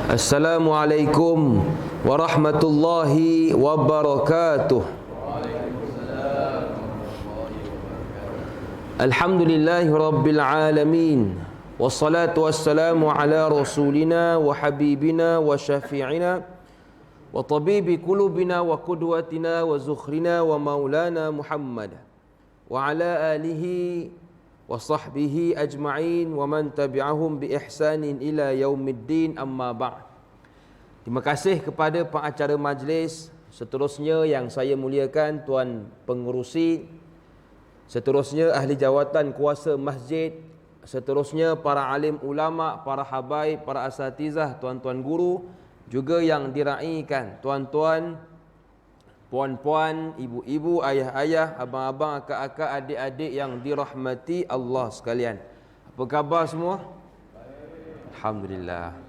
Assalamualaikum warahmatullahi wabarakatuh. Alhamdulillahi rabbil alamin. Wassalatu wassalamu ala rasulina wa habibina wa syafi'ina wa tabibi qulubina wa qudwatina wa zukhrina wa maulana Muhammad wa ala alihi wa sahbihi ajma'in wa man tabi'ahum bi ihsanin ila yaumiddin, amma ba'd. Terima kasih kepada pengacara majlis, seterusnya yang saya muliakan Tuan Pengerusi, seterusnya ahli jawatan kuasa masjid, seterusnya para alim ulama, para habaib, para asatizah, tuan-tuan guru, juga yang diraikan tuan-tuan, puan-puan, ibu-ibu, ayah-ayah, abang-abang, akak-akak, adik-adik yang dirahmati Allah sekalian. Apa khabar semua? Alhamdulillah.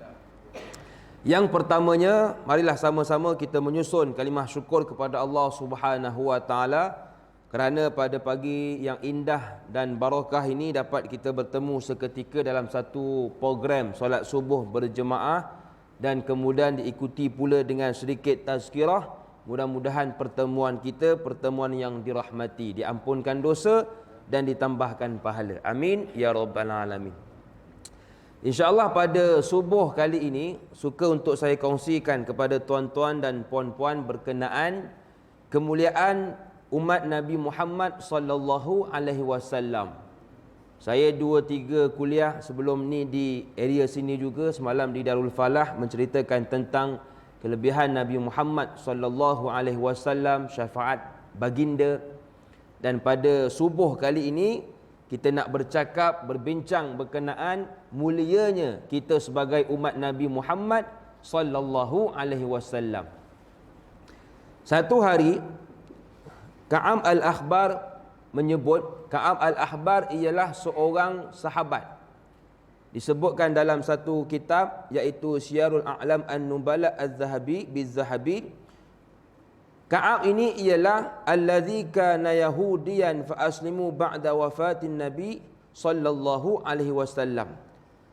Yang pertamanya, marilah sama-sama kita menyusun kalimah syukur kepada Allah Subhanahu wa taala kerana pada pagi yang indah dan barakah ini dapat kita bertemu seketika dalam satu program solat subuh berjemaah dan kemudian diikuti pula dengan sedikit tazkirah. Mudah-mudahan pertemuan kita pertemuan yang dirahmati, diampunkan dosa dan ditambahkan pahala. Amin ya rabbal alamin. InsyaAllah pada subuh kali ini suka untuk saya kongsikan kepada tuan-tuan dan puan-puan berkenaan kemuliaan umat Nabi Muhammad sallallahu alaihi wasallam. Saya 2-3 kuliah sebelum ni di area sini juga, semalam di Darul Falah, menceritakan tentang kelebihan Nabi Muhammad sallallahu alaihi wasallam, syafaat baginda. Dan pada subuh kali ini kita nak berbincang berkenaan mulianya kita sebagai umat Nabi Muhammad sallallahu alaihi wasallam. Satu hari Ka'ab al-Akhbar menyebut, Ka'ab al-Akhbar ialah seorang sahabat. Disebutkan dalam satu kitab iaitu Syiarul A'lam An-Nubala Az-Zahabi Biz-Zahabi, Ka'ab ini ialah allazi kana yahudiyan fa aslimu ba'da wafatin Nabi sallallahu alaihi wasallam.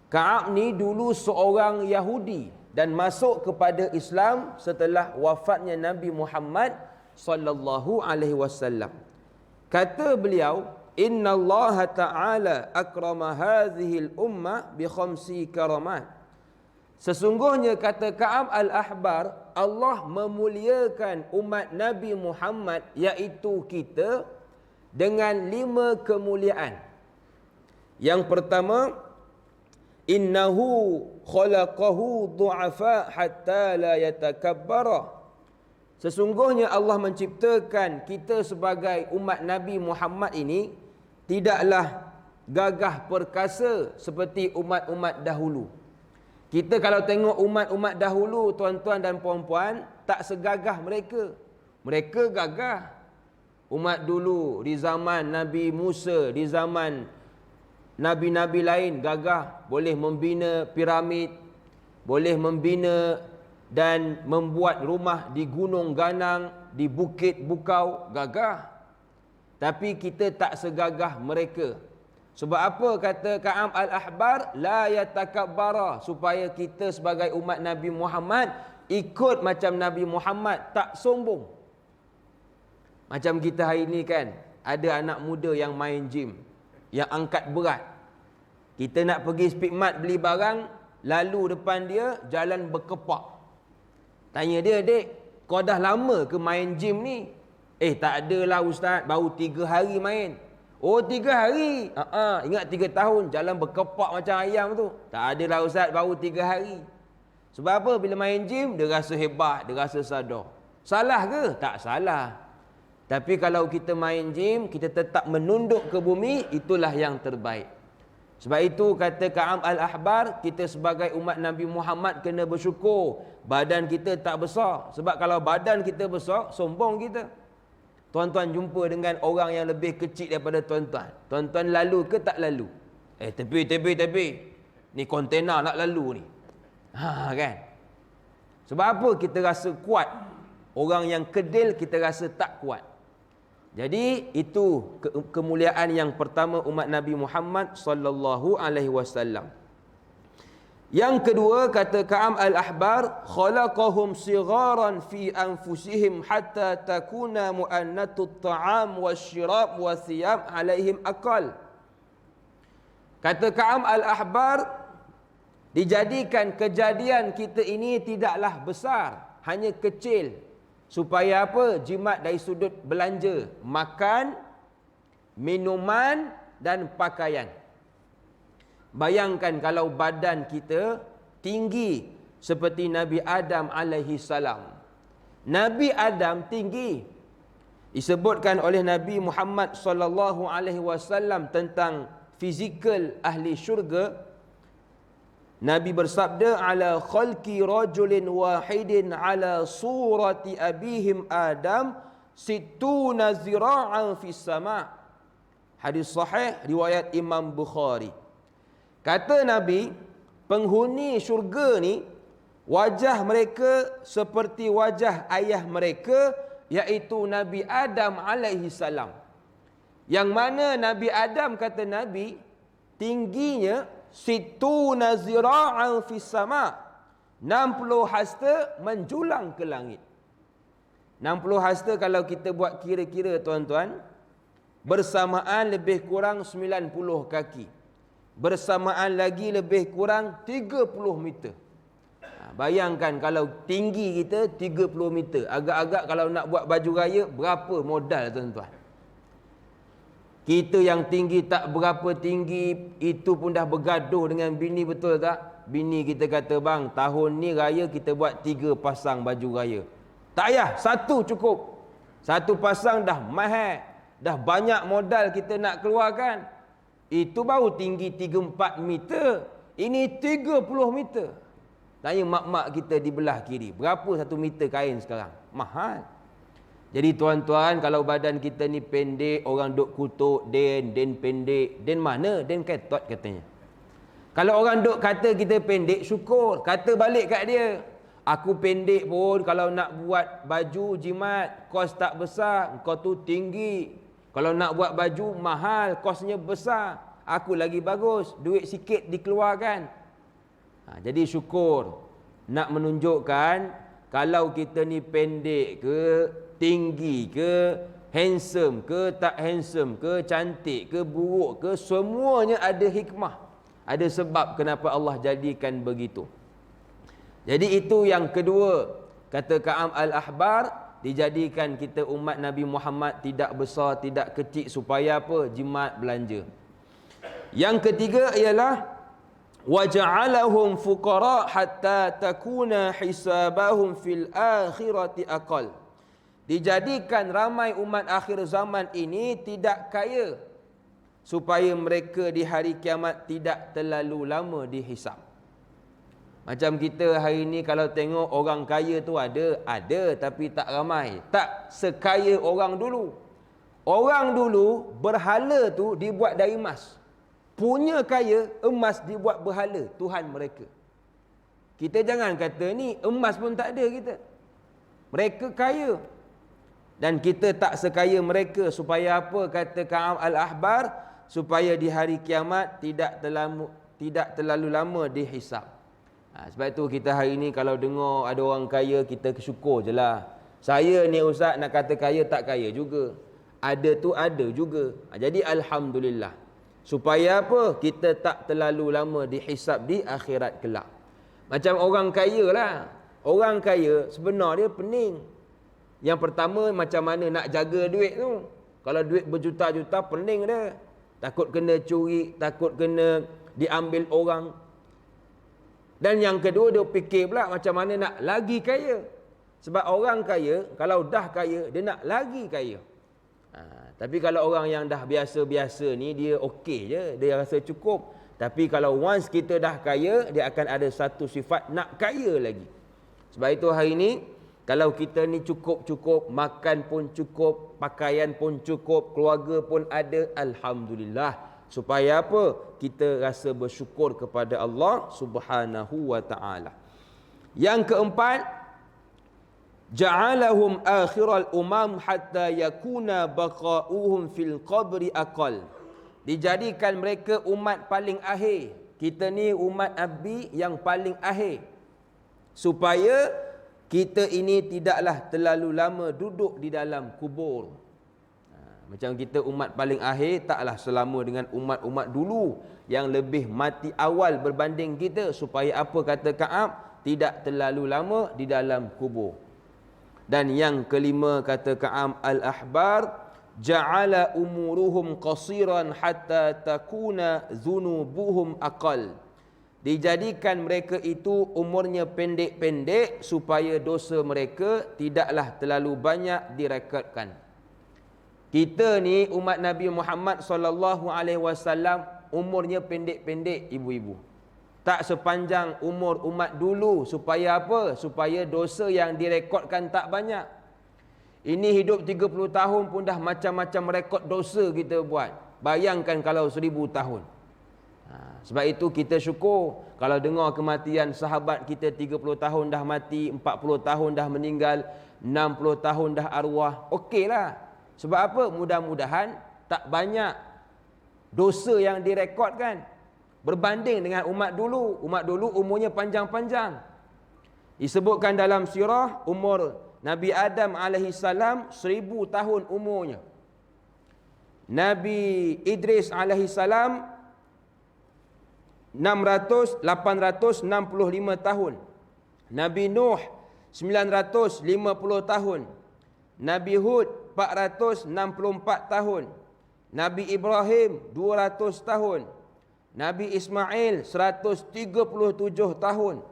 Ka'ab ni dulu seorang Yahudi dan masuk kepada Islam setelah wafatnya Nabi Muhammad sallallahu alaihi wasallam. Kata beliau, Inna Allah Ta'ala akrama hadhil ummah bi khamsi karamat. Sesungguhnya kata Ka'ab al-Ahbar, Allah memuliakan umat Nabi Muhammad iaitu kita dengan 5 kemuliaan. Yang pertama, innahu khalaqahu du'afa hatta la yatakabbara. Sesungguhnya Allah menciptakan kita sebagai umat Nabi Muhammad ini tidaklah gagah perkasa seperti umat-umat dahulu. Kita kalau tengok umat-umat dahulu, tuan-tuan dan puan-puan, tak segagah mereka. Mereka gagah. Umat dulu di zaman Nabi Musa, di zaman Nabi-Nabi lain gagah. Boleh membina piramid, boleh membina dan membuat rumah di gunung ganang, di bukit bukau, gagah. Tapi kita tak segagah mereka. Sebab apa kata Ka'ab al-Ahbar? La yatakabbara, supaya kita sebagai umat Nabi Muhammad ikut macam Nabi Muhammad, tak sombong. Macam kita hari ni kan, ada anak muda yang main gym, yang angkat berat. Kita nak pergi Speedmart beli barang, lalu depan dia jalan berkepak. Tanya dia, dek, kau dah lama ke main gym ni? Tak adalah ustaz, baru 3 hari main. Oh, 3 hari? Ingat 3 tahun jalan berkepak macam ayam tu. Tak adalah ustaz, baru 3 hari. Sebab apa? Bila main gym, dia rasa hebat, dia rasa sadar. Salah ke? Tak salah. Tapi kalau kita main gym, kita tetap menunduk ke bumi, itulah yang terbaik. Sebab itu kata Ka'ab al-Ahbar, kita sebagai umat Nabi Muhammad kena bersyukur badan kita tak besar. Sebab kalau badan kita besar, sombong kita. Tuan-tuan jumpa dengan orang yang lebih kecil daripada tuan-tuan. Tuan-tuan lalu ke tak lalu? Tepi. Ni kontena nak lalu ni. Kan? Sebab apa kita rasa kuat? Orang yang kedil kita rasa tak kuat. Jadi itu kemuliaan yang pertama umat Nabi Muhammad sallallahu alaihi wasallam. Yang kedua, kata Ka'ab al-Ahbar, khalaqahum sigharan fi anfusihim hatta takuna mu'annatut ta'am wasyirab wathiyab alaihim akal. Kata Ka'ab al-Ahbar, dijadikan kejadian kita ini tidaklah besar, hanya kecil. Supaya apa? Jimat dari sudut belanja, makan, minuman dan pakaian. Bayangkan kalau badan kita tinggi seperti Nabi Adam alaihi salam. Nabi Adam tinggi. Disebutkan oleh Nabi Muhammad sallallahu alaihi wasallam tentang fizikal ahli syurga. Nabi bersabda, ala khalqi rajulin wahidin ala surati abihim Adam sittuna zira'an fis sama'. Hadis sahih riwayat Imam Bukhari. Kata Nabi, penghuni syurga ni wajah mereka seperti wajah ayah mereka, iaitu Nabi Adam alaihi salam. Yang mana Nabi Adam, kata Nabi, tingginya situna zira'an fis sama', 60 hasta menjulang ke langit. 60 hasta kalau kita buat kira-kira tuan-tuan, bersamaan lebih kurang 90 kaki. Bersamaan lagi lebih kurang 30 meter. Bayangkan kalau tinggi kita 30 meter. Agak-agak kalau nak buat baju raya, berapa modal tuan-tuan? Kita yang tinggi tak berapa tinggi, itu pun dah bergaduh dengan bini, betul tak? Bini kita kata, bang, tahun ni raya kita buat 3 pasang baju raya. Tak payah, 1 cukup. 1 pasang dah mahal. Dah banyak modal kita nak keluarkan. Itu baru tinggi 3-4 meter. Ini 30 meter. Tanya mak-mak kita di belah kiri, berapa 1 meter kain sekarang? Mahal. Jadi tuan-tuan, kalau badan kita ni pendek, orang duk kutuk, den pendek. Den mana? Den ketot katanya. Kalau orang duk kata kita pendek, syukur. Kata balik kat dia, aku pendek pun kalau nak buat baju jimat, kos tak besar, kau tu tinggi. Kalau nak buat baju mahal, kosnya besar. Aku lagi bagus, duit sikit dikeluarkan. Jadi syukur. Nak menunjukkan, kalau kita ni pendek ke, tinggi ke, handsome ke, tak handsome ke, cantik ke, buruk ke, semuanya ada hikmah. Ada sebab kenapa Allah jadikan begitu. Jadi itu yang kedua. Kata Ka'ab al-Ahbar, dijadikan kita umat Nabi Muhammad tidak besar, tidak kecil, supaya apa? Jimat belanja. Yang ketiga ialah waja'alahum fuqara hatta takuna hisabahum fil akhirati aqal. Dijadikan ramai umat akhir zaman ini tidak kaya, supaya mereka di hari kiamat tidak terlalu lama dihisap. Macam kita hari ni kalau tengok orang kaya tu ada tapi tak ramai. Tak sekaya orang dulu. Orang dulu berhala tu dibuat dari emas. Punya kaya, emas dibuat berhala Tuhan mereka. Kita jangan kata ni emas pun tak ada kita. Mereka kaya. Dan kita tak sekaya mereka. Supaya apa? Kata Ka'ab al-Ahbar, supaya di hari kiamat tidak terlalu lama dihisap. Sebab itu kita hari ni kalau dengar ada orang kaya, kita syukur je lah. Saya ni ustaz nak kata kaya tak kaya juga. Ada tu ada juga. Jadi alhamdulillah. Supaya apa? Kita tak terlalu lama dihisap di akhirat kelak. Macam orang kaya lah. Orang kaya sebenarnya pening. Yang pertama, macam mana nak jaga duit tu. Kalau duit berjuta-juta, pening dia. Takut kena curi, takut kena diambil orang. Dan yang kedua, dia fikir pula macam mana nak lagi kaya. Sebab orang kaya, kalau dah kaya, dia nak lagi kaya. Tapi kalau orang yang dah biasa-biasa ni, dia okey je, dia rasa cukup. Tapi kalau once kita dah kaya, dia akan ada satu sifat nak kaya lagi. Sebab itu hari ni, kalau kita ni cukup-cukup, makan pun cukup, pakaian pun cukup, keluarga pun ada, alhamdulillah. Supaya apa? Kita rasa bersyukur kepada Allah Subhanahu wa ta'ala. Yang keempat, ja'alahum akhiral umam hatta yakuna baqa'uhum fil qabri aqal. Dijadikan mereka umat paling akhir. kita ni umat Nabi yang paling akhir, supaya kita ini tidaklah terlalu lama duduk di dalam kubur. Macam kita umat paling akhir, taklah selama dengan umat-umat dulu yang lebih mati awal berbanding kita, supaya apa kata Ka'ab, tidak terlalu lama di dalam kubur. Dan yang kelima kata Ka'ab, al-ahbar ja'ala umuruhum qasiran hatta takuna dhunubuhum aqal. Dijadikan mereka itu umurnya pendek-pendek supaya dosa mereka tidaklah terlalu banyak direkodkan. Kita ni umat Nabi Muhammad sallallahu alaihi wasallam umurnya pendek-pendek, ibu-ibu. Tak sepanjang umur umat dulu. Supaya apa? Supaya dosa yang direkodkan tak banyak. Ini hidup 30 tahun pun dah macam-macam rekod dosa kita buat. Bayangkan kalau 1000 tahun. Sebab itu kita syukur kalau dengar kematian sahabat kita 30 tahun dah mati, 40 tahun dah meninggal, 60 tahun dah arwah. Okeylah. Sebab apa? Mudah-mudahan tak banyak dosa yang direkodkan berbanding dengan umat dulu. Umat dulu umurnya panjang-panjang. Disebutkan dalam sirah umur Nabi Adam AS 1000 tahun umurnya. Nabi Idris AS 865 tahun. Nabi Nuh 950 tahun. Nabi Hud 464 tahun. Nabi Ibrahim 200 tahun. Nabi Ismail 137 tahun.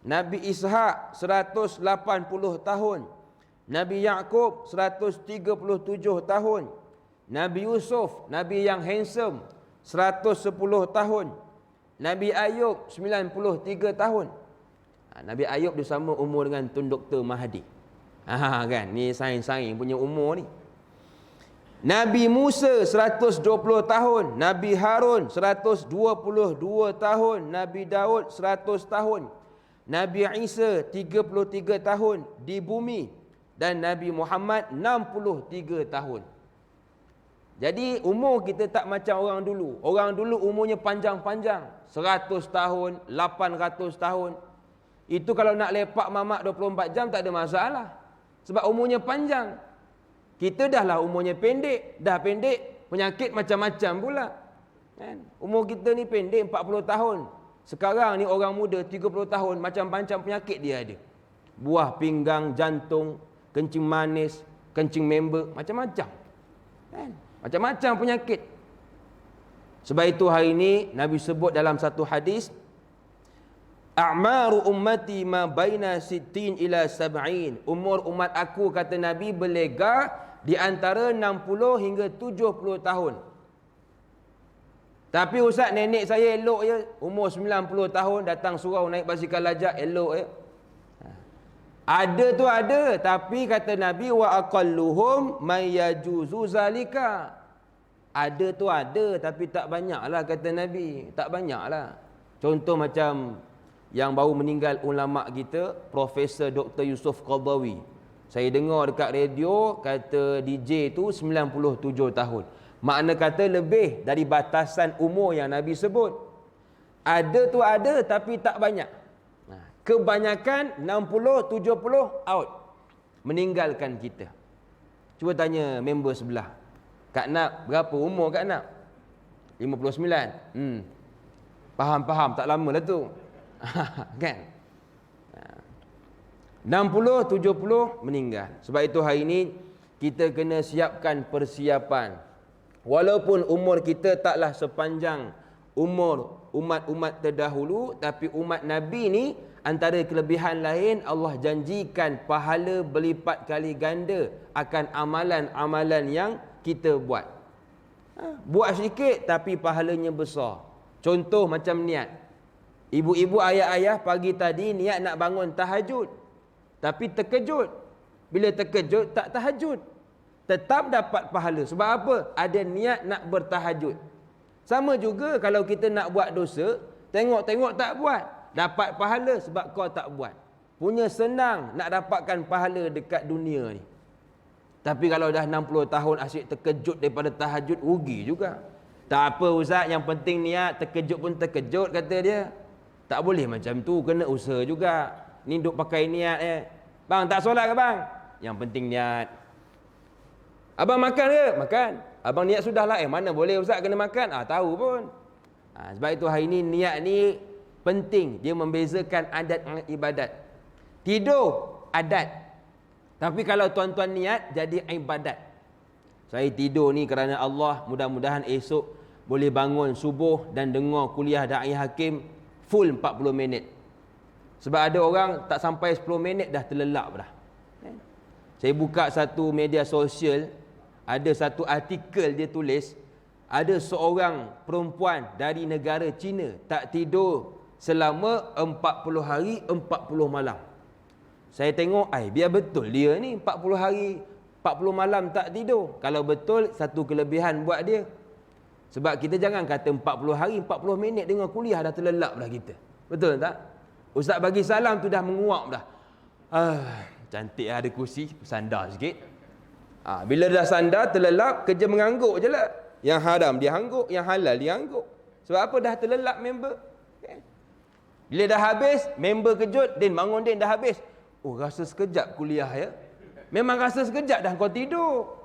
Nabi Ishak 180 tahun. Nabi Yaqub 137 tahun. Nabi Yusuf, Nabi yang handsome, 110 tahun. Nabi Ayub 93 tahun. Nabi Ayub dia sama umur dengan Tun Dr. Mahathir. Kan, ni sains-sains punya umur ni. Nabi Musa 120 tahun, Nabi Harun 122 tahun, Nabi Daud 100 tahun, Nabi Isa 33 tahun di bumi, dan Nabi Muhammad 63 tahun. Jadi umur kita tak macam orang dulu. Orang dulu umurnya panjang-panjang, 100 tahun, 800 tahun. Itu kalau nak lepak mamak 24 jam tak ada masalah. Sebab umurnya panjang. Kita dah lah umurnya pendek. Dah pendek, penyakit macam-macam pula. Kan? Umur kita ni pendek 40 tahun. Sekarang ni orang muda 30 tahun, macam-macam penyakit dia ada. Buah pinggang, jantung, kencing manis, kencing member, macam-macam. Kan? Macam-macam penyakit. Sebab itu hari ini Nabi sebut dalam satu hadis, a'maru ummati ma baina sittin ila sab'in. Umur umat aku, kata Nabi, berlega di antara 60 hingga 70 tahun. Tapi ustaz, nenek saya elok je, umur 90 tahun datang surau naik basikal lajak, elok je. Ada tu ada, tapi kata Nabi, wa aqalluhum may yajuzu zalika. Ada tu ada, tapi tak banyaklah, kata Nabi. Tak banyaklah. Contoh macam yang baru meninggal ulama kita, Profesor Dr. Yusuf Qaradawi. Saya dengar dekat radio, kata DJ tu 97 tahun. Makna kata lebih dari batasan umur yang Nabi sebut. Ada tu ada, tapi tak banyak. Kebanyakan 60, 70 out, meninggalkan kita. Cuba tanya member sebelah, Kak Nap, berapa umur Kak Nap? 59. Faham, tak lama lah tu. Kan? 60, 70 meninggal. Sebab itu hari ini kita kena siapkan persiapan. Walaupun umur kita taklah sepanjang umur umat-umat terdahulu, tapi umat Nabi ni antara kelebihan lain, Allah janjikan pahala berlipat kali ganda akan amalan-amalan yang kita buat. Buat sedikit tapi pahalanya besar. Contoh macam niat. Ibu-ibu, ayah-ayah pagi tadi niat nak bangun tahajud, tapi terkejut. Bila terkejut tak tahajud, tetap dapat pahala. Sebab apa? Ada niat nak bertahajud. Sama juga kalau kita nak buat dosa, tengok-tengok tak buat, dapat pahala sebab kau tak buat. Punya senang nak dapatkan pahala dekat dunia ni. Tapi kalau dah 60 tahun asyik terkejut daripada tahajud, rugi juga. Tak apa ustaz, yang penting niat, terkejut pun terkejut kata dia. Tak boleh macam tu, kena usaha juga. Ni duk pakai niat Bang, tak solat ke bang? Yang penting niat. Abang makan ke? Makan. Abang niat sudah lah. Mana boleh ustaz kena makan? Tahu pun. Sebab itu hari ni niat ni penting. Dia membezakan adat dengan ibadat. Tidur adat. Tapi kalau tuan-tuan niat jadi ibadat. Saya tidur ni kerana Allah, mudah-mudahan esok boleh bangun subuh dan dengar kuliah Da'i Hakim full 40 minit. Sebab ada orang tak sampai 10 minit dah terlelap dah. Saya buka satu media sosial, ada satu artikel dia tulis, ada seorang perempuan dari negara China tak tidur selama 40 hari 40 malam. Saya tengok, biar betul dia ni 40 hari 40 malam tak tidur. Kalau betul, satu kelebihan buat dia. Sebab kita jangan kata 40 hari 40 minit dengar kuliah dah terlelap dah kita. Betul tak? Ustaz bagi salam tu dah menguap dah. Cantik ada kursi, sandar sikit. Bila dah sandar, terlelap, kerja mengangguk je lah. Yang haram dia angguk, yang halal dia angguk. Sebab apa? Dah terlelap member. Bila dah habis, member kejut, Din bangun Din, dah habis. Rasa sekejap kuliah ya. Memang rasa sekejap dah kau tidur.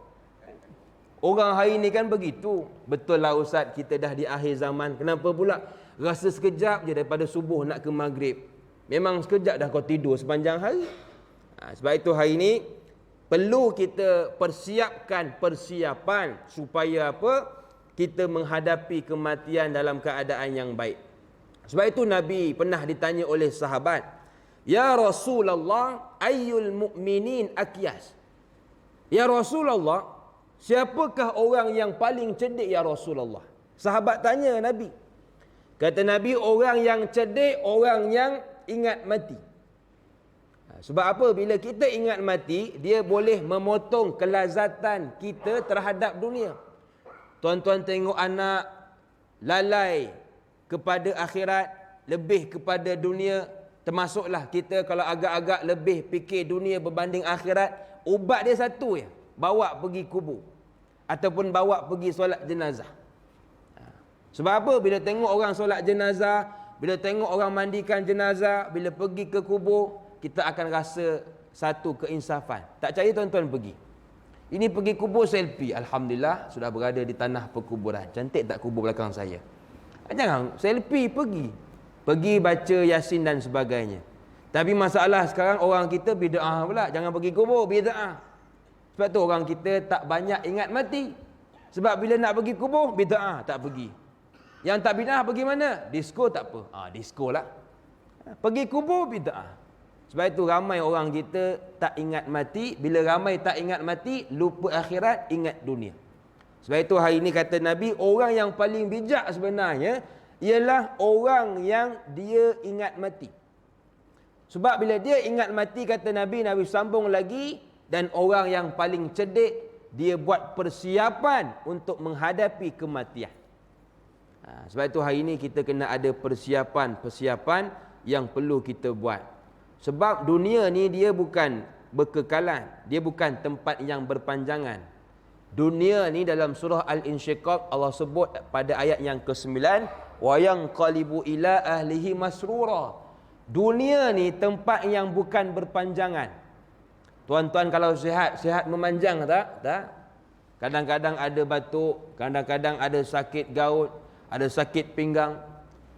Orang hari ni kan begitu. Betul lah ustaz, kita dah di akhir zaman. Kenapa pula? Rasa sekejap je daripada subuh nak ke maghrib. Memang sekejap dah kau tidur sepanjang hari. Sebab itu hari ni perlu kita persiapkan persiapan supaya apa? Kita menghadapi kematian dalam keadaan yang baik. Sebab itu Nabi pernah ditanya oleh sahabat, "Ya Rasulullah, ayyul mu'minin akyas?" Ya Rasulullah, siapakah orang yang paling cerdik ya Rasulullah? Sahabat tanya Nabi. Kata Nabi, orang yang cerdik, orang yang ingat mati. Sebab apa? Bila kita ingat mati, dia boleh memotong kelazatan kita terhadap dunia. Tuan-tuan tengok anak lalai kepada akhirat, lebih kepada dunia. Termasuklah kita kalau agak-agak lebih fikir dunia berbanding akhirat, ubat dia satu je, bawa pergi kubur ataupun bawa pergi solat jenazah. Sebab apa? Bila tengok orang solat jenazah, bila tengok orang mandikan jenazah, bila pergi ke kubur, kita akan rasa satu keinsafan. Tak percaya tuan-tuan pergi. Ini pergi kubur selfie, alhamdulillah sudah berada di tanah perkuburan. Cantik tak kubur belakang saya? Jangan selfie pergi baca Yasin dan sebagainya. Tapi masalah sekarang orang kita bid'ah pula. Jangan pergi kubur, bid'ah. Sebab tu orang kita tak banyak ingat mati. Sebab bila nak pergi kubur, bid'ah, tak pergi. Yang tak bid'ah pergi mana? Disko tak apa. Disko lah. Pergi kubur, bid'ah. Sebab itu ramai orang kita tak ingat mati. Bila ramai tak ingat mati, lupa akhirat, ingat dunia. Sebab itu hari ini kata Nabi, orang yang paling bijak sebenarnya ialah orang yang dia ingat mati. Sebab bila dia ingat mati, kata Nabi, Nabi sambung lagi, dan orang yang paling cerdik, dia buat persiapan untuk menghadapi kematian. Sebab itu hari ini kita kena ada persiapan yang perlu kita buat. Sebab dunia ni dia bukan berkekalan, dia bukan tempat yang berpanjangan. Dunia ni dalam surah Al-Insyiqaq Allah sebut pada ayat yang ke-9, wa yanqalibu ila ahlihi masrura. Dunia ni tempat yang bukan berpanjangan. Tuan-tuan kalau sihat memanjang tak? Kadang-kadang ada batuk, kadang-kadang ada sakit gaut, ada sakit pinggang.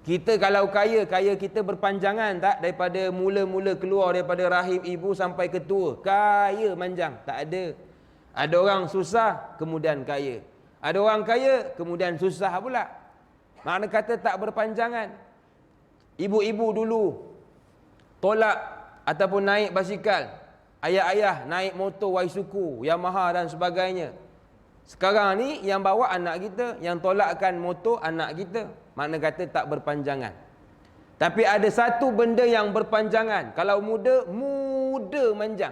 Kita kalau kaya kita berpanjangan tak? Daripada mula-mula keluar daripada rahim ibu sampai ke tua. Kaya manjang, tak ada. Ada orang susah, kemudian kaya. Ada orang kaya, kemudian susah pula. Makna kata tak berpanjangan. Ibu-ibu dulu tolak ataupun naik basikal. Ayah-ayah naik motor Waisuku, Yamaha dan sebagainya. Sekarang ni yang bawa anak kita, yang tolakkan motor anak kita. Makna kata tak berpanjangan. Tapi ada satu benda yang berpanjangan. Kalau muda manjang.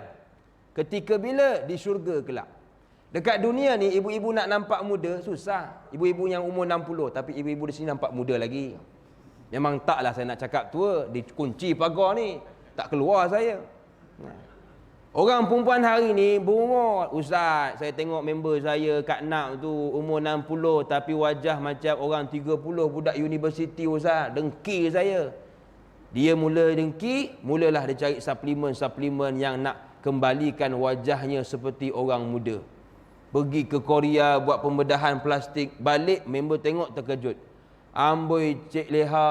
Ketika bila? Di syurga kelak. Dekat dunia ni ibu-ibu nak nampak muda susah. Ibu-ibu yang umur 60, tapi ibu-ibu di sini nampak muda lagi. Memang taklah saya nak cakap tua, dikunci pagar ni, tak keluar saya. Orang perempuan hari ni bungut. Ustaz, saya tengok member saya Kak Nak tu umur 60 tapi wajah macam orang 30 budak universiti Ustaz. Dengki saya. Dia mula dengki, mulalah dia cari suplemen-suplemen yang nak kembalikan wajahnya seperti orang muda. Pergi ke Korea buat pembedahan plastik, balik member tengok terkejut. Amboi Cik Leha,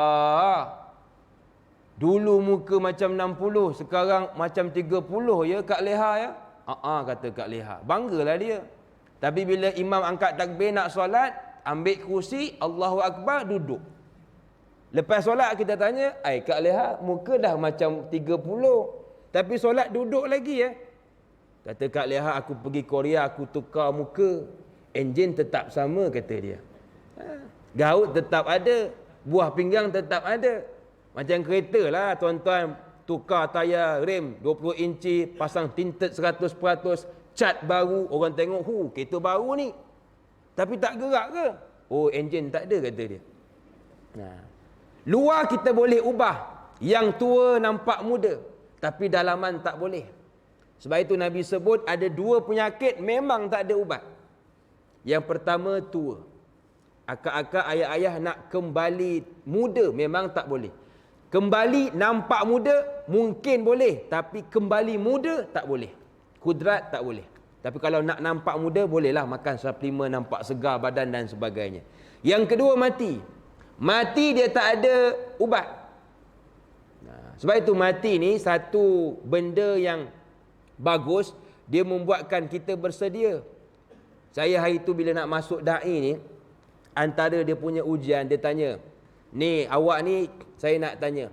dulu muka macam 60, sekarang macam 30 ya Kak Leha ya. Kata Kak Leha. Banggalah dia. Tapi bila imam angkat takbir nak solat, ambil kursi, Allahu Akbar, duduk. Lepas solat kita tanya, Kak Leha, muka dah macam 30, tapi solat duduk lagi ya. Kata Kak Leha, aku pergi Korea, aku tukar muka, enjin tetap sama, kata dia. Gaut tetap ada, buah pinggang tetap ada. Macam kereta lah tuan-tuan, tukar tayar rem 20 inci, pasang tinted 100%, cat baru, orang tengok, kereta baru ni. Tapi tak gerak ke? Oh, enjin tak ada, kata dia. Luar kita boleh ubah, yang tua nampak muda, tapi dalaman tak boleh. Sebab itu Nabi sebut ada 2 penyakit memang tak ada ubat. Yang pertama tua. Akak-akak, ayah-ayah nak kembali muda memang tak boleh. Kembali nampak muda mungkin boleh, tapi kembali muda tak boleh. Kudrat tak boleh. Tapi kalau nak nampak muda, bolehlah makan suplemen, nampak segar badan dan sebagainya. Yang kedua mati. Mati dia tak ada ubat. Sebab itu mati ni satu benda yang bagus, dia membuatkan kita bersedia. Saya hari tu bila nak masuk da'i ni, antara dia punya ujian, dia tanya, ni awak ni, saya nak tanya,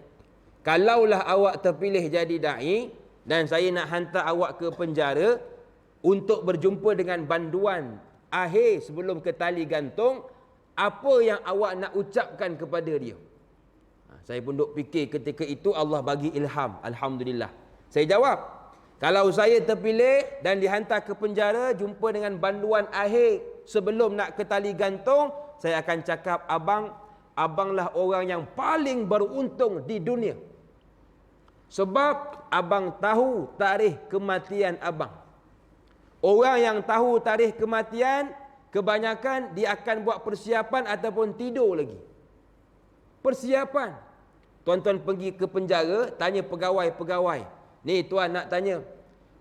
kalaulah awak terpilih jadi da'i dan saya nak hantar awak ke penjara untuk berjumpa dengan banduan akhir sebelum ke tali gantung, apa yang awak nak ucapkan kepada dia? Saya pun duk fikir ketika itu, Allah bagi ilham, alhamdulillah. Saya jawab, kalau saya terpilih dan dihantar ke penjara jumpa dengan banduan akhir sebelum nak ke tali gantung, saya akan cakap, abanglah orang yang paling beruntung di dunia. Sebab abang tahu tarikh kematian abang. Orang yang tahu tarikh kematian, kebanyakan dia akan buat persiapan ataupun tidur lagi. Persiapan. Tuan-tuan pergi ke penjara, tanya pegawai-pegawai. Ni tuan nak tanya,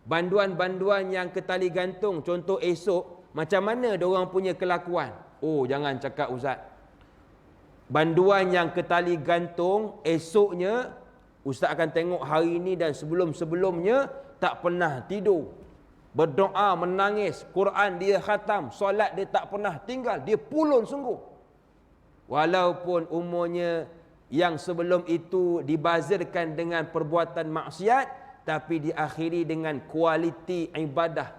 banduan-banduan yang ke tali gantung, contoh esok, macam mana diorang punya kelakuan? Oh, jangan cakap Ustaz. Banduan yang ke tali gantung, esoknya, Ustaz akan tengok hari ini dan sebelum-sebelumnya, tak pernah tidur. Berdoa, menangis, Quran dia khatam, solat dia tak pernah tinggal, dia pulun sungguh. Walaupun umurnya yang sebelum itu dibazirkan dengan perbuatan maksiat, tapi diakhiri dengan kualiti ibadah.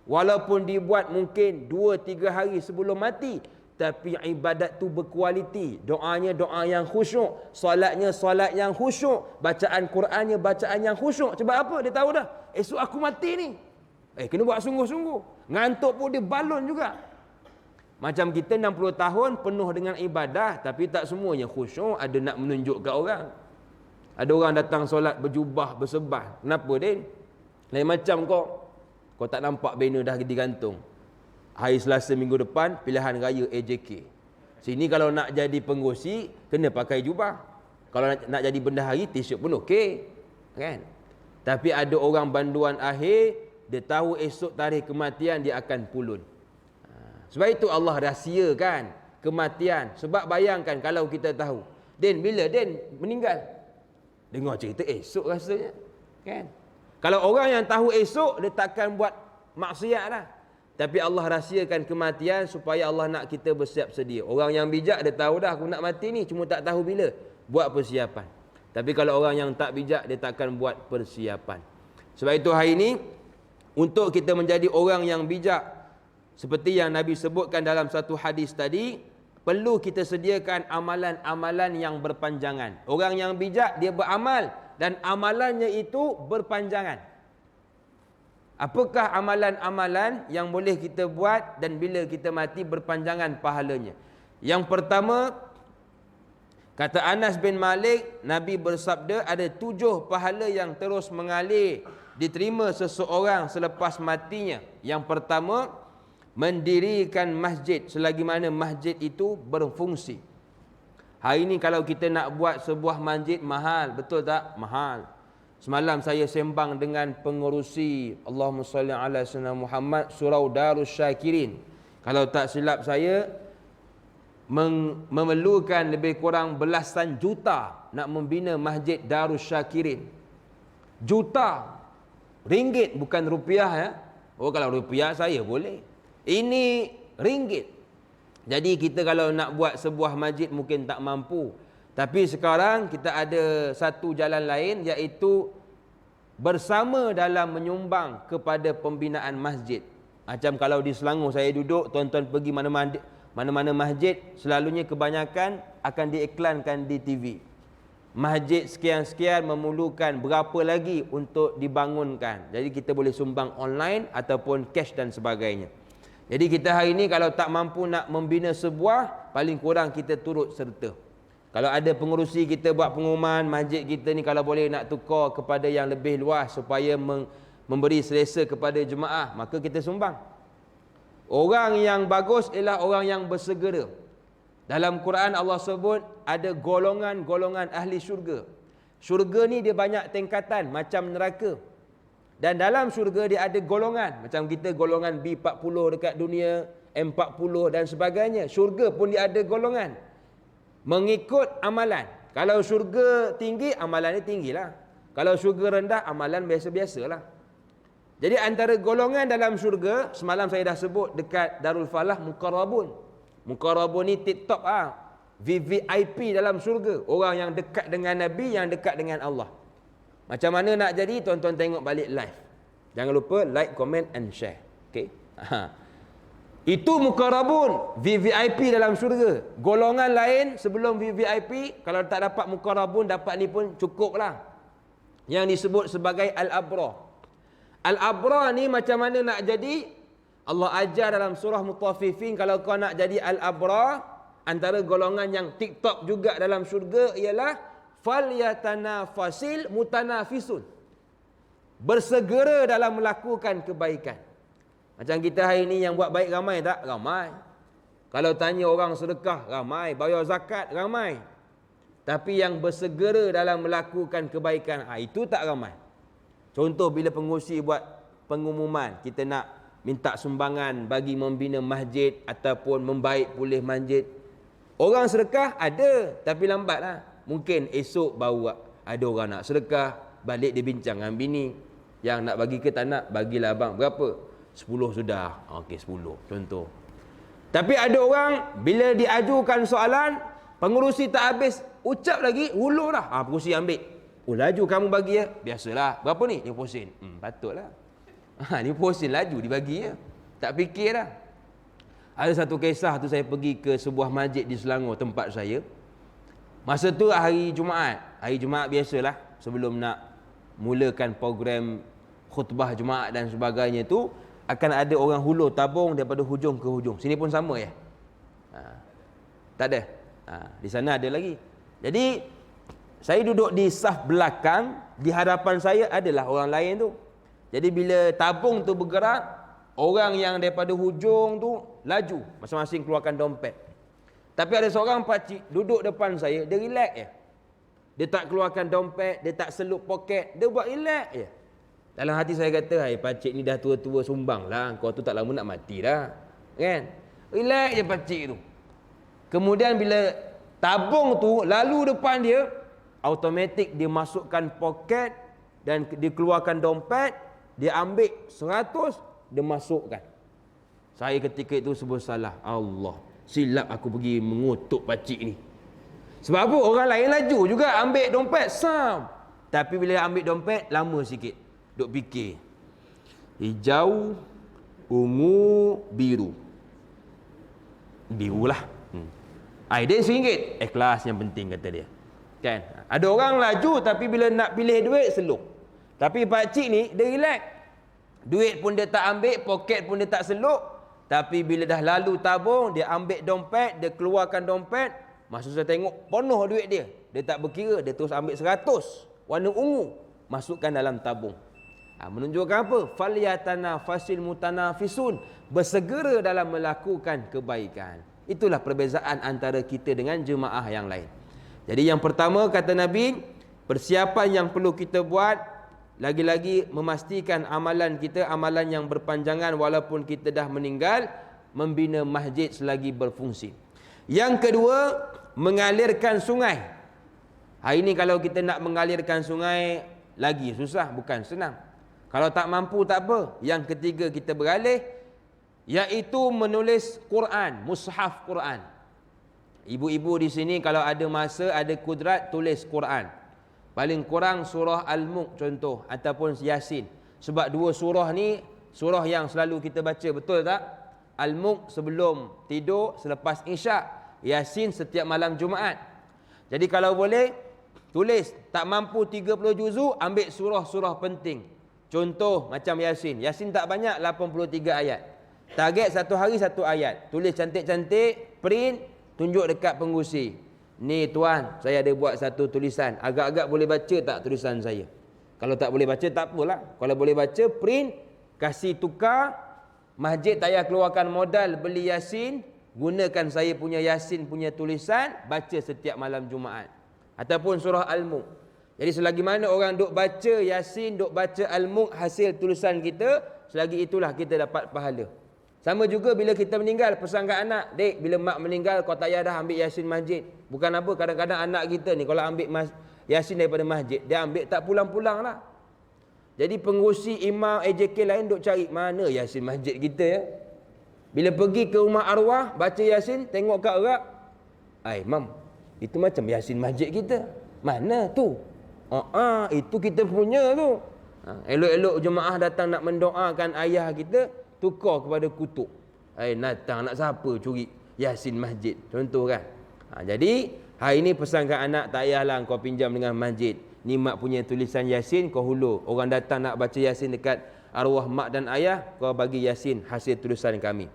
Walaupun dibuat mungkin 2-3 hari sebelum mati, tapi ibadat tu berkualiti. Doanya doa yang khusyuk, solatnya solat yang khusyuk, bacaan Qurannya bacaan yang khusyuk. Sebab apa? Dia tahu dah, esok aku mati ni. Kena buat sungguh-sungguh. Ngantuk pun dia balon juga. Macam kita 60 tahun penuh dengan ibadah, tapi tak semuanya khusyuk, ada nak menunjuk kat orang. Ada orang datang solat berjubah, bersebah. Kenapa Din? Lain macam kau tak nampak banner dah digantung. Hari Selasa minggu depan, pilihan raya AJK. Sini kalau nak jadi pengurusi, kena pakai jubah. Kalau nak jadi bendahari, t-shirt pun okey. Kan? Tapi ada orang banduan akhir, dia tahu esok tarikh kematian, dia akan pulun. Sebab itu Allah rahsiakan kematian. Sebab bayangkan kalau kita tahu, Din, bila Din meninggal? Dengar cerita esok rasanya. Kan? Kalau orang yang tahu esok, dia takkan buat maksiat lah. Tapi Allah rahsiakan kematian supaya Allah nak kita bersiap sedia. Orang yang bijak, dia tahu dah aku nak mati ni, cuma tak tahu bila. Buat persiapan. Tapi kalau orang yang tak bijak, dia takkan buat persiapan. Sebab itu hari ini, untuk kita menjadi orang yang bijak, seperti yang Nabi sebutkan dalam satu hadis tadi, perlu kita sediakan amalan-amalan yang berpanjangan. Orang yang bijak, dia beramal dan amalannya itu berpanjangan. Apakah amalan-amalan yang boleh kita buat dan bila kita mati berpanjangan pahalanya? Yang pertama, kata Anas bin Malik, Nabi bersabda ada 7 pahala yang terus mengalir diterima seseorang selepas matinya. Yang pertama, mendirikan masjid selagi mana masjid itu berfungsi. Hari ini kalau kita nak buat sebuah masjid mahal, betul tak? Mahal. Semalam saya sembang dengan pengerusi Allahumma salli ala sayyidina Muhammad Surau Darus Syakirin. Kalau tak silap saya, memerlukan lebih kurang belasan juta nak membina masjid Darus Syakirin. Juta ringgit, bukan rupiah ya. Oh, kalau rupiah saya boleh. Ini ringgit. Jadi kita kalau nak buat sebuah masjid mungkin tak mampu. Tapi sekarang kita ada satu jalan lain, iaitu bersama dalam menyumbang kepada pembinaan masjid. Macam kalau di Selangor saya duduk, tuan-tuan pergi mana-mana masjid, selalunya kebanyakan akan diiklankan di TV. Masjid sekian-sekian memerlukan berapa lagi untuk dibangunkan. Jadi kita boleh sumbang online ataupun cash dan sebagainya. Jadi kita hari ini kalau tak mampu nak membina sebuah, paling kurang kita turut serta. Kalau ada pengerusi kita buat pengumuman, masjid kita ni kalau boleh nak tukar kepada yang lebih luas supaya memberi selesa kepada jemaah, maka kita sumbang. Orang yang bagus ialah orang yang bersegera. Dalam Quran Allah sebut ada golongan-golongan ahli syurga. Syurga ni dia banyak tingkatan macam neraka. Dan dalam syurga dia ada golongan. Macam kita golongan B40 dekat dunia, M40 dan sebagainya. Syurga pun dia ada golongan. Mengikut amalan. Kalau syurga tinggi, amalan dia tinggilah. Kalau syurga rendah, amalan biasa-biasalah. Jadi antara golongan dalam syurga, semalam saya dah sebut dekat Darul Falah, Muqarrabun. Muqarrabun ni TikTok VVIP dalam syurga. Orang yang dekat dengan Nabi, yang dekat dengan Allah. Macam mana nak jadi, tuan-tuan tengok balik live. Jangan lupa like, comment and share. Okay? Itu Muqarrabun, VVIP dalam syurga. Golongan lain sebelum VVIP, kalau tak dapat Muqarrabun, dapat ni pun cukup lah. Yang disebut sebagai Al-Abrar. Al-Abrar ni macam mana nak jadi? Allah ajar dalam surah Mutaffifin, kalau kau nak jadi Al-Abrar, antara golongan yang TikTok juga dalam syurga ialah falyatanafasil mutanafisun. Bersegera dalam melakukan kebaikan. Macam kita hari ni yang buat baik ramai tak? Ramai. Kalau tanya orang sedekah, ramai. Bayar zakat, ramai. Tapi yang bersegera dalam melakukan kebaikan, itu tak ramai. Contoh bila pengurusi buat pengumuman, kita nak minta sumbangan bagi membina masjid ataupun membaik pulih masjid. Orang sedekah ada, tapi lambatlah. Mungkin esok baru ada orang nak sedekah, balik dia bincang dengan bini. Yang nak bagi ke tak nak, bagilah abang. Berapa? 10 sudah. Okey, 10 contoh. Tapi ada orang bila diajukan soalan, pengurusi tak habis ucap lagi, ulur dah. Pengurusi ambil. Oh, laju kamu bagi ya? Biasalah. Berapa ni? 50 sen. Patutlah. 50 sen laju dibagi ya. Tak fikir dah. Ada satu kisah tu, saya pergi ke sebuah masjid di Selangor, tempat saya. Masa tu hari Jumaat. Hari Jumaat biasalah, sebelum nak mulakan program khutbah Jumaat dan sebagainya tu, akan ada orang hulur tabung daripada hujung ke hujung. Sini pun sama ya? Tak ada? Di sana ada lagi. Jadi saya duduk di saf belakang, di hadapan saya adalah orang lain tu. Jadi bila tabung tu bergerak, orang yang daripada hujung tu laju, masing-masing keluarkan dompet. Tapi ada seorang pakcik duduk depan saya, dia relax je. Dia tak keluarkan dompet, dia tak selup poket, dia buat relax je. Dalam hati saya kata, hai pakcik ni dah tua-tua, sumbang lah, kau tu tak lama nak mati dah. Kan? Relax je pakcik tu. Kemudian bila tabung tu lalu depan dia, automatik dia masukkan poket dan dia keluarkan dompet, dia ambil 100, dia masukkan. Saya ketika itu sebut salah. Allah, silap aku pergi mengutuk pakcik ni. Sebab apa? Orang lain laju juga ambil dompet sam. Tapi bila ambil dompet, lama sikit. Duk fikir. Hijau, ungu, biru. Birulah. Dia RM1. Ikhlas yang penting, kata dia. Kan? Ada orang laju tapi bila nak pilih duit, selup. Tapi pakcik ni, dia relax. Duit pun dia tak ambil, poket pun dia tak selup. Tapi bila dah lalu tabung, dia ambil dompet, dia keluarkan dompet. Masa saya tengok, penuh duit dia. Dia tak berkira, dia terus ambil 100 warna ungu, masukkan dalam tabung. Menunjukkan apa? Falyatanafasil mutanafisun, bersegera dalam melakukan kebaikan. Itulah perbezaan antara kita dengan jemaah yang lain. Jadi yang pertama kata Nabi, persiapan yang perlu kita buat, lagi-lagi memastikan amalan kita amalan yang berpanjangan walaupun kita dah meninggal, membina masjid selagi berfungsi. Yang kedua, mengalirkan sungai. Hari ini kalau kita nak mengalirkan sungai lagi susah, bukan senang. Kalau tak mampu tak apa. Yang ketiga kita beralih, iaitu menulis Quran, mushaf Quran. Ibu-ibu di sini kalau ada masa, ada kudrat, tulis Quran. Paling kurang surah Al-Mulk contoh, ataupun Yasin. Sebab dua surah ni surah yang selalu kita baca, betul tak? Al-Mulk sebelum tidur, selepas Isyak. Yasin setiap malam Jumaat. Jadi kalau boleh, tulis. Tak mampu 30 juzuk, ambil surah-surah penting. Contoh macam Yasin. Yasin tak banyak, 83 ayat. Target satu hari satu ayat. Tulis cantik-cantik, print, tunjuk dekat pengurusi. Ni tuan, saya ada buat satu tulisan. Agak-agak boleh baca tak tulisan saya? Kalau tak boleh baca, tak apalah. Kalau boleh baca, print, kasih tukar. Masjid tak payah keluarkan modal beli Yasin. Gunakan saya punya Yasin punya tulisan, baca setiap malam Jumaat. Ataupun surah Al-Mulk. Jadi selagi mana orang duk baca Yasin, duk baca Al-Mulk, hasil tulisan kita, selagi itulah kita dapat pahala. Sama juga bila kita meninggal, pesan kat anak, dek, bila mak meninggal kau tak payah dah ambil Yasin masjid. Bukan apa, kadang-kadang anak kita ni kalau ambil Yasin daripada masjid, dia ambil tak pulang-pulang lah. Jadi pengurusi imam AJK lain duk cari mana Yasin masjid kita ya. Bila pergi ke rumah arwah, baca Yasin, tengok kat erak, mam, itu macam Yasin masjid kita. Mana tu? Itu kita punya tu. Elok-elok jemaah datang nak mendoakan ayah kita, tukar kepada kutuk. Datang nak siapa curi Yasin masjid, contoh kan. Jadi hari ni pesan kat anak, tak payahlah kau pinjam dengan masjid. Ni mak punya tulisan Yasin, kau hulur. Orang datang nak baca Yasin dekat arwah mak dan ayah, kau bagi Yasin hasil tulisan kami.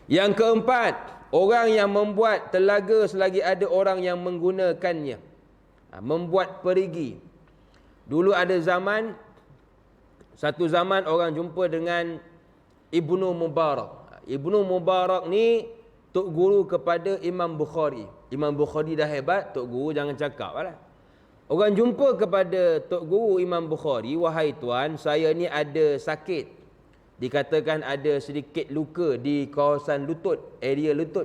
Yang keempat, orang yang membuat telaga selagi ada orang yang menggunakannya. Membuat perigi. Dulu ada satu zaman orang jumpa dengan Ibnu Mubarak. Ibnu Mubarak ni tok guru kepada Imam Bukhari. Imam Bukhari dah hebat, tok guru jangan cakap lah. Orang jumpa kepada tok guru Imam Bukhari, wahai tuan, saya ni ada sakit. Dikatakan ada sedikit luka di kawasan lutut, area lutut.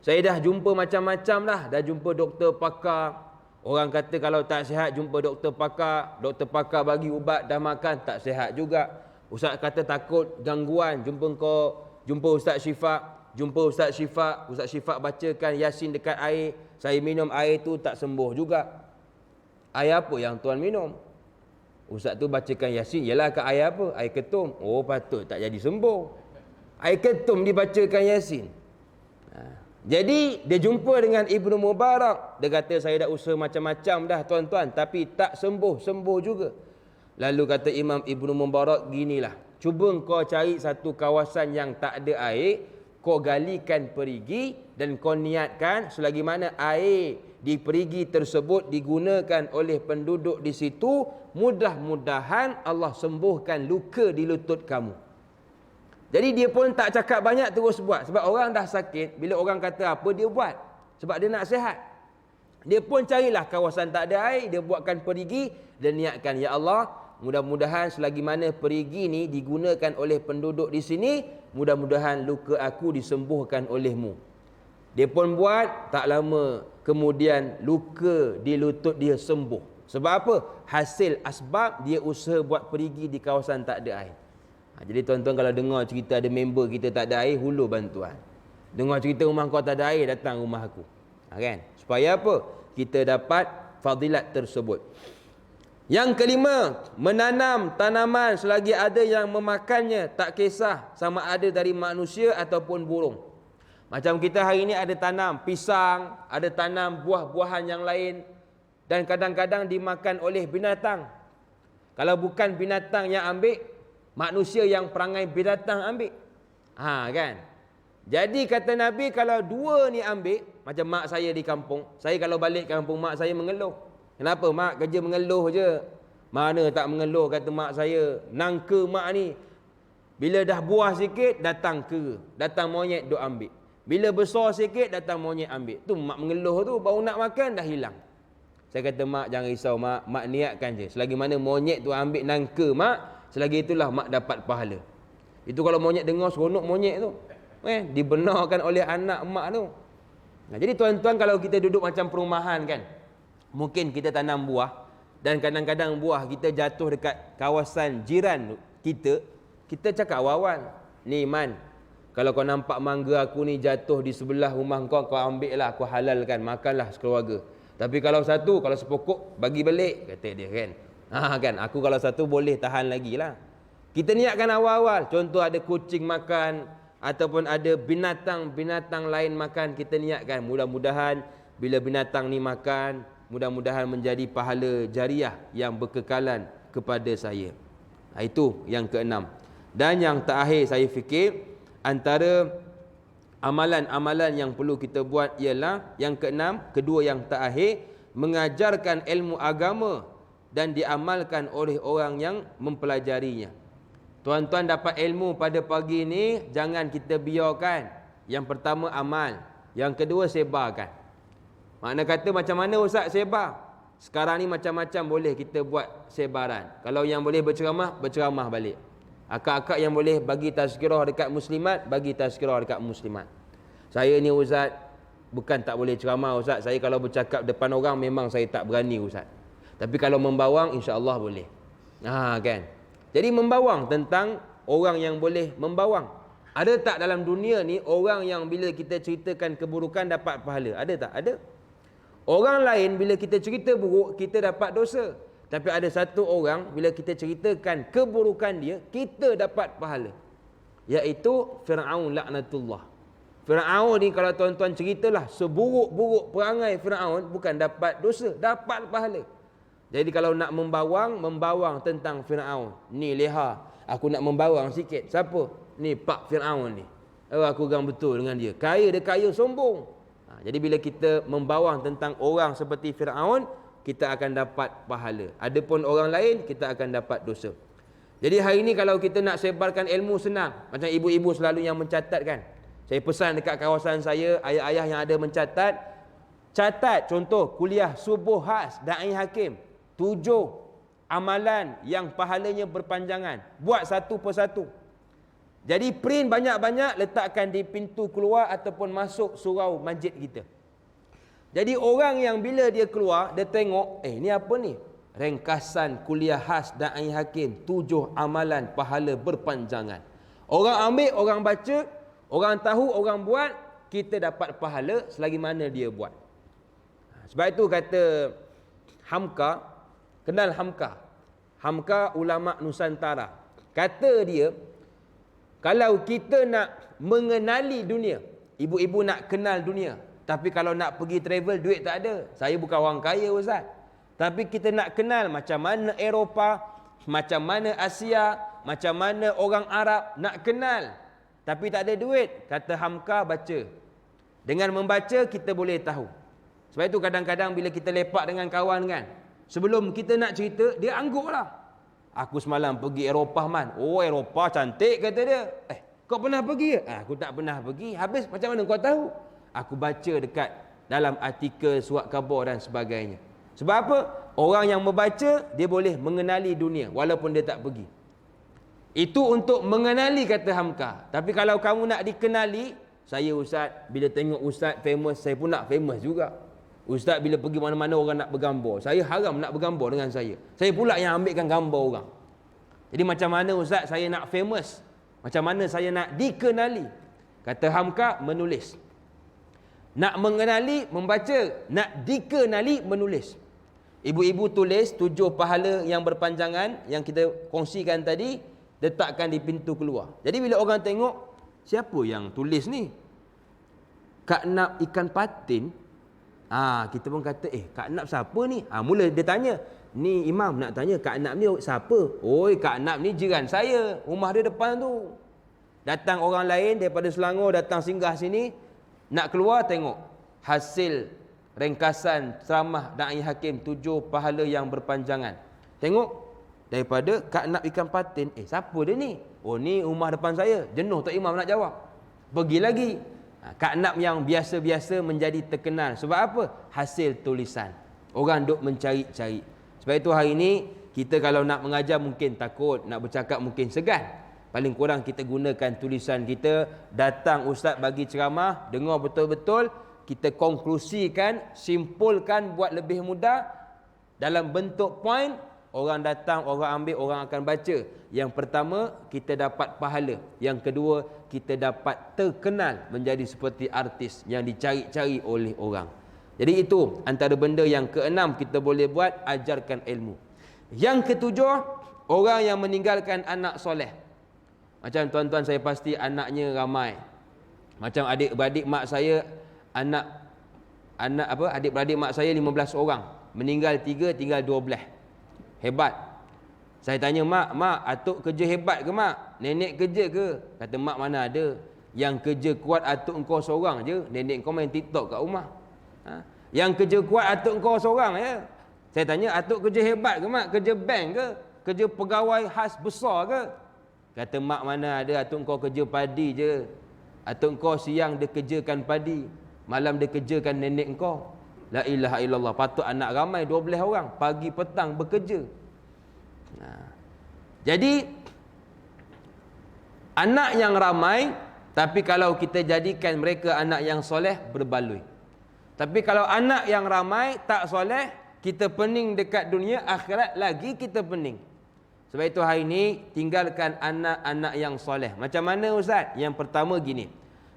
Saya dah jumpa macam-macam lah, dah jumpa doktor pakar. Orang kata kalau tak sihat jumpa doktor pakar bagi ubat, dah makan tak sihat juga. Ustaz kata takut gangguan, jumpa Ustaz Syifa, Ustaz Syifa bacakan Yasin dekat air, saya minum air tu tak sembuh juga. Air apa yang tuan minum? Ustaz tu bacakan Yasin, yalah kat air apa? Air ketum. Oh patut tak jadi sembuh. Air ketum dibacakan Yasin. Jadi dia jumpa dengan Ibnu Mubarak. Dia kata saya dah usaha macam-macam dah tuan-tuan, tapi tak sembuh juga. Lalu kata Imam Ibnu Mubarak, ginilah, cuba kau cari satu kawasan yang tak ada air, kau galikan perigi dan kau niatkan selagi mana air di perigi tersebut digunakan oleh penduduk di situ, mudah-mudahan Allah sembuhkan luka di lutut kamu. Jadi dia pun tak cakap banyak, terus buat. Sebab orang dah sakit, bila orang kata apa, dia buat. Sebab dia nak sihat. Dia pun carilah kawasan tak ada air, dia buatkan perigi dan niatkan, ya Allah, mudah-mudahan selagi mana perigi ni digunakan oleh penduduk di sini, mudah-mudahan luka aku disembuhkan olehmu. Dia pun buat, tak lama kemudian luka di lutut dia sembuh. Sebab apa? Hasil asbab dia usaha buat perigi di kawasan tak ada air. Jadi tuan-tuan kalau dengar cerita ada member kita tak ada air, hulur bantuan. Dengar cerita rumah kau tak ada air, datang rumah aku. Kan? Supaya apa? Kita dapat fadilat tersebut. Yang kelima, menanam tanaman selagi ada yang memakannya, tak kisah sama ada dari manusia ataupun burung. Macam kita hari ini ada tanam pisang, ada tanam buah-buahan yang lain, dan kadang-kadang dimakan oleh binatang. Kalau bukan binatang yang ambil, manusia yang perangai binatang ambil. Kan? Jadi kata Nabi, kalau dua ni ambil, macam mak saya di kampung, saya kalau balik kampung mak saya mengeluh. Kenapa mak kerja mengeluh je? Mana tak mengeluh, kata mak saya, nangka mak ni. Bila dah buah sikit, datang kera. Datang monyet duk ambil. Bila besar sikit, datang monyet ambil. Tu mak mengeluh tu, baru nak makan dah hilang. Saya kata, mak jangan risau mak. Mak niatkan je. Selagi mana monyet tu ambil nangka mak, selagi itulah mak dapat pahala. Itu kalau monyet dengar seronok monyet tu. Dibenarkan oleh anak mak tu. Nah, jadi tuan-tuan, kalau kita duduk macam perumahan kan, mungkin kita tanam buah. Dan kadang-kadang buah kita jatuh dekat kawasan jiran kita cakap awal-awal, ni Man, kalau kau nampak mangga aku ni jatuh di sebelah rumah kau, kau ambil lah, aku halalkan, makanlah sekeluarga. Tapi kalau sepokok, bagi balik, kata dia kan. Kan, aku kalau satu boleh tahan lagi lah. Kita niatkan awal-awal, contoh ada kucing makan, ataupun ada binatang-binatang lain makan, kita niatkan, mudah-mudahan bila binatang ni makan, mudah-mudahan menjadi pahala jariah yang berkekalan kepada saya. Itu yang keenam. Dan yang terakhir saya fikir, antara amalan-amalan yang perlu kita buat ialah yang keenam, kedua yang terakhir, mengajarkan ilmu agama dan diamalkan oleh orang yang mempelajarinya. Tuan-tuan dapat ilmu pada pagi ni, jangan kita biarkan. Yang pertama amal, yang kedua sebarkan. Makna kata macam mana ustaz sebar? Sekarang ni macam-macam boleh kita buat sebaran. Kalau yang boleh berceramah balik. Akak-akak yang boleh bagi tazkirah dekat muslimat, bagi tazkirah dekat muslimat. Saya ni ustaz, bukan tak boleh ceramah ustaz. Saya kalau bercakap depan orang memang saya tak berani ustaz. Tapi kalau membawang insya-Allah boleh. Kan. Jadi membawang tentang orang yang boleh membawang. Ada tak dalam dunia ni orang yang bila kita ceritakan keburukan dapat pahala? Ada tak? Ada. Orang lain bila kita cerita buruk, kita dapat dosa. Tapi ada satu orang bila kita ceritakan keburukan dia, kita dapat pahala. Iaitu Fir'aun laknatullah. Fir'aun ni kalau tuan-tuan ceritalah seburuk-buruk perangai Fir'aun, bukan dapat dosa, dapat pahala. Jadi kalau nak membawang tentang Fir'aun. Ni leha, aku nak membawang sikit. Siapa? Ni Pak Fir'aun ni. Aku gang betul dengan dia. Dia kaya sombong. Jadi bila kita membawang tentang orang seperti Fir'aun, kita akan dapat pahala. Adapun orang lain, kita akan dapat dosa. Jadi hari ni kalau kita nak sebarkan ilmu senang. Macam ibu-ibu selalu yang mencatat kan. Saya pesan dekat kawasan saya, ayah-ayah yang ada mencatat, catat contoh kuliah subuh khas Da'i Hakim. 7 amalan yang pahalanya berpanjangan. Buat satu persatu. Jadi print banyak-banyak, letakkan di pintu keluar ataupun masuk surau masjid kita. Jadi orang yang bila dia keluar, dia tengok, ni apa ni? Ringkasan kuliah khas Da'i Hakim, 7 amalan pahala berpanjangan. Orang ambil, orang baca, orang tahu, orang buat, kita dapat pahala selagi mana dia buat. Sebab itu kata Hamka, kenal Hamka? Hamka ulama Nusantara. Kata dia, kalau kita nak mengenali dunia, ibu-ibu nak kenal dunia, tapi kalau nak pergi travel, duit tak ada. Saya bukan orang kaya ustaz. Tapi kita nak kenal macam mana Eropah, macam mana Asia, macam mana orang Arab, nak kenal. Tapi tak ada duit. Kata Hamka, baca. Dengan membaca, kita boleh tahu. Sebab itu kadang-kadang bila kita lepak dengan kawan kan, sebelum kita nak cerita, dia angguk lah. Aku semalam pergi Eropah man. Oh Eropah cantik kata dia. Kau pernah pergi? Aku tak pernah pergi. Habis macam mana kau tahu? Aku baca dekat dalam artikel, surat khabar dan sebagainya. Sebab apa? Orang yang membaca, dia boleh mengenali dunia walaupun dia tak pergi. Itu untuk mengenali kata Hamka. Tapi kalau kamu nak dikenali, saya ustaz, bila tengok ustaz famous, saya pun nak famous juga. Ustaz bila pergi mana-mana orang nak bergambar. Saya haram nak bergambar dengan saya. Saya pula yang ambilkan gambar orang. Jadi macam mana ustaz saya nak famous? Macam mana saya nak dikenali? Kata Hamka, menulis. Nak mengenali, membaca. Nak dikenali, menulis. Ibu-ibu tulis 7 pahala yang berpanjangan yang kita kongsikan tadi, letakkan di pintu keluar. Jadi bila orang tengok, siapa yang tulis ni? Kak Nap ikan patin. Kita pun kata, Kak Nap siapa ni? Mula dia tanya, ni imam nak tanya, Kak Nap ni siapa? Oi, Kak Nap ni jiran saya, rumah dia depan tu. Datang orang lain daripada Selangor, datang singgah sini, nak keluar tengok hasil ringkasan ceramah Da'i Hakim 7 pahala yang berpanjangan. Tengok daripada Ka'nab ikan patin. Siapa dia ni? Oh, ni rumah depan saya. Jenuh Tok Imam nak jawab. Pergi lagi. Ka'nab yang biasa-biasa menjadi terkenal. Sebab apa? Hasil tulisan. Orang duk mencari-cari. Sebab itu hari ini kita kalau nak mengajar mungkin takut, nak bercakap mungkin segan. Paling kurang kita gunakan tulisan kita. Datang ustaz bagi ceramah, dengar betul-betul, kita konklusikan, simpulkan buat lebih mudah dalam bentuk point. Orang datang, orang ambil, orang akan baca. Yang pertama, kita dapat pahala. Yang kedua, kita dapat terkenal menjadi seperti artis yang dicari-cari oleh orang. Jadi itu antara benda yang keenam kita boleh buat, ajarkan ilmu. Yang ketujuh, orang yang meninggalkan anak soleh. Macam tuan-tuan saya pasti anaknya ramai. Macam adik-beradik mak saya, adik-beradik mak saya 15 orang. Meninggal 3, tinggal 12. Hebat. Saya tanya mak, atuk kerja hebat ke mak? Nenek kerja ke? Kata mak, mana ada. Yang kerja kuat atuk engkau seorang je. Nenek kau main TikTok kat rumah. Yang kerja kuat atuk engkau seorang je. Saya tanya, atuk kerja hebat ke mak? Kerja bank ke? Kerja pegawai khas besar ke? Kata mak, mana ada, atuk engkau kerja padi je. Atuk engkau siang dia kerjakan padi, malam dia kerjakan nenek engkau. La ilaha illallah. Patut anak ramai 12 orang, pagi petang bekerja. Jadi anak yang ramai, tapi kalau kita jadikan mereka anak yang soleh, berbaloi. Tapi kalau anak yang ramai tak soleh, kita pening dekat dunia, akhirat lagi kita pening. Sebab itu hari ini tinggalkan anak-anak yang soleh. Macam mana ustaz? Yang pertama gini,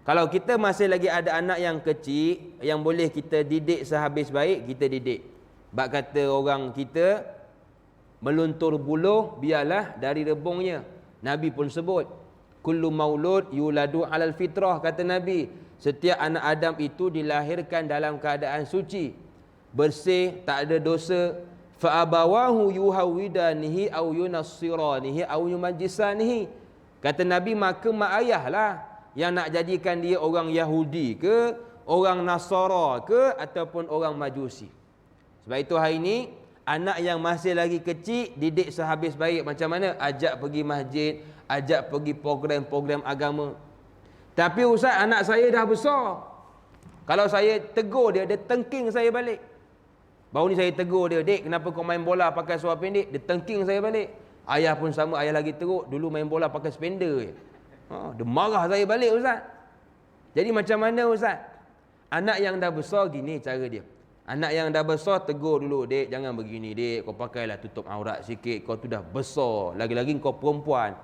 kalau kita masih lagi ada anak yang kecil yang boleh kita didik sehabis baik, kita didik. Bak kata orang kita, meluntur buluh biarlah dari rebungnya. Nabi pun sebut, kullu maulud yuladu alal fitrah, kata Nabi. Setiap anak Adam itu dilahirkan dalam keadaan suci, bersih, tak ada dosa. Fa abawahu yuhawidanihi aw yunassiranihi aw yumajjisanihi. Kata Nabi, maka mak ayahlah yang nak jadikan dia orang Yahudi ke, orang Nasara ke, ataupun orang Majusi. Sebab itu hari ini anak yang masih lagi kecil didik sehabis baik. Macam mana? Ajak pergi masjid, ajak pergi program-program agama. Tapi ustaz, anak saya dah besar. Kalau saya tegur dia, dia tengking saya balik. Baru ni saya tegur dia, dek, kenapa kau main bola pakai seluar pendek? Dia tengking saya balik. Ayah pun sama, ayah lagi teruk, dulu main bola pakai spender je. Dia marah saya balik ustaz. Jadi macam mana ustaz? Anak yang dah besar gini cara dia. Anak yang dah besar tegur dulu, dek, jangan begini dek, kau pakailah tutup aurat sikit, kau tu dah besar, lagi-lagi kau perempuan.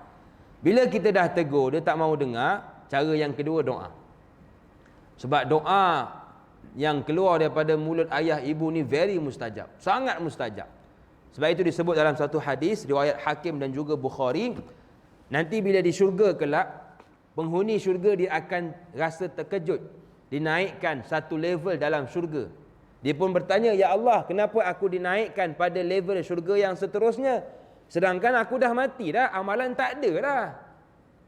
Bila kita dah tegur, dia tak mau dengar, cara yang kedua doa. Sebab doa yang keluar daripada mulut ayah ibu ni very mustajab, sangat mustajab. Sebab itu disebut dalam satu hadis riwayat Hakim dan juga Bukhari, nanti bila di syurga kelak, penghuni syurga dia akan rasa terkejut, dinaikkan satu level dalam syurga. Dia pun bertanya, ya Allah, kenapa aku dinaikkan pada level syurga yang seterusnya, sedangkan aku dah mati dah, amalan tak ada dah.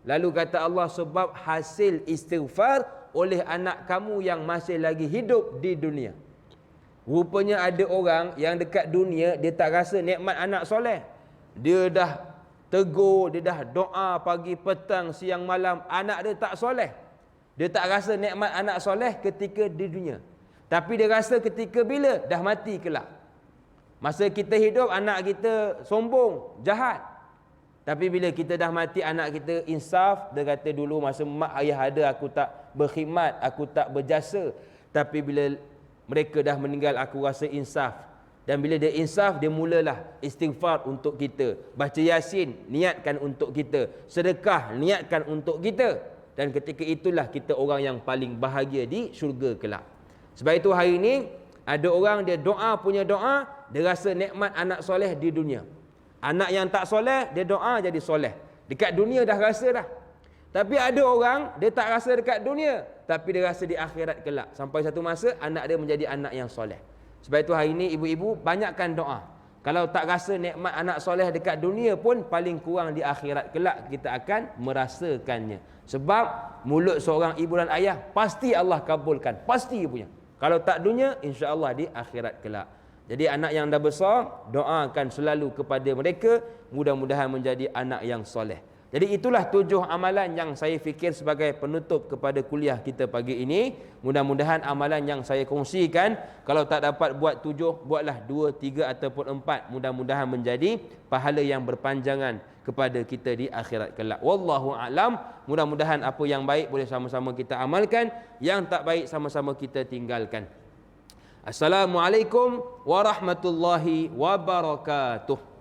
Lalu kata Allah, sebab hasil istighfar oleh anak kamu yang masih lagi hidup di dunia. Rupanya ada orang yang dekat dunia, dia tak rasa nikmat anak soleh. Dia dah tegur, dia dah doa pagi, petang, siang, malam, anak dia tak soleh. Dia tak rasa nikmat anak soleh ketika di dunia. Tapi dia rasa ketika bila? Dah mati kelak. Masa kita hidup, anak kita sombong, jahat. Tapi bila kita dah mati, anak kita insaf. Dia kata dulu masa mak ayah ada, aku tak berkhidmat, aku tak berjasa. Tapi bila mereka dah meninggal, aku rasa insaf. Dan bila dia insaf, dia mulalah istighfar untuk kita. Baca Yasin, niatkan untuk kita. Sedekah, niatkan untuk kita. Dan ketika itulah kita orang yang paling bahagia di syurga kelak. Sebab itu hari ini, ada orang dia doa punya doa, dia rasa nikmat anak soleh di dunia. Anak yang tak soleh, dia doa jadi soleh. Dekat dunia dah rasa dah. Tapi ada orang, dia tak rasa dekat dunia, tapi dia rasa di akhirat kelak. Sampai satu masa, anak dia menjadi anak yang soleh. Sebab itu hari ini, ibu-ibu, banyakkan doa. Kalau tak rasa nikmat anak soleh dekat dunia pun, paling kurang di akhirat kelak, kita akan merasakannya. Sebab, mulut seorang ibu dan ayah, pasti Allah kabulkan. Pasti punya. Kalau tak dunia, insya Allah di akhirat kelak. Jadi anak yang dah besar, doakan selalu kepada mereka, mudah-mudahan menjadi anak yang soleh. Jadi itulah 7 amalan yang saya fikir sebagai penutup kepada kuliah kita pagi ini. Mudah-mudahan amalan yang saya kongsikan, kalau tak dapat buat 7, buatlah 2, 3 ataupun 4. Mudah-mudahan menjadi pahala yang berpanjangan kepada kita di akhirat kelak. Wallahu a'lam. Mudah-mudahan apa yang baik boleh sama-sama kita amalkan, yang tak baik sama-sama kita tinggalkan. Assalamualaikum warahmatullahi wabarakatuh.